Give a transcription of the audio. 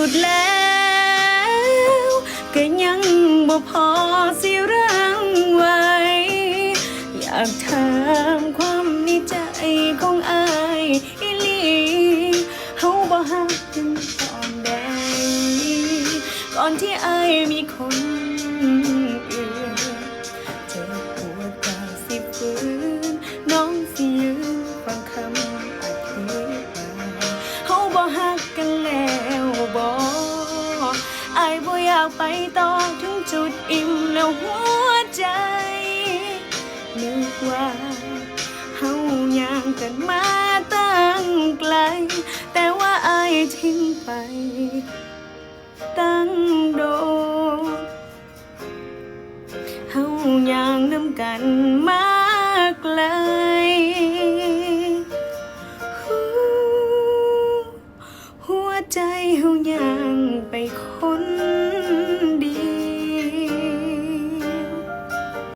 ดแล้วก็ยังบ่พอสิรังไว้อยากถามความในใจของอายอีหลีเฮาบ่ฮักกันตอนใดก่อนที่อายมีคนอื่นเจ็บปวดกายสิฟื้นน้องสิยืนฟังคำอธิบายเฮาบ่ฮักกันแล้วบ่อายบ่อยากไปต่อถึงจุดอิ่มแล้วหัวใจนึกว่าเฮาย่างกันมาตั้งไกลแต่ว่าอายทิ้งไปตั้งโดนเฮาย่างนำกันมาไกลหัวใจเฮาย่างไปคน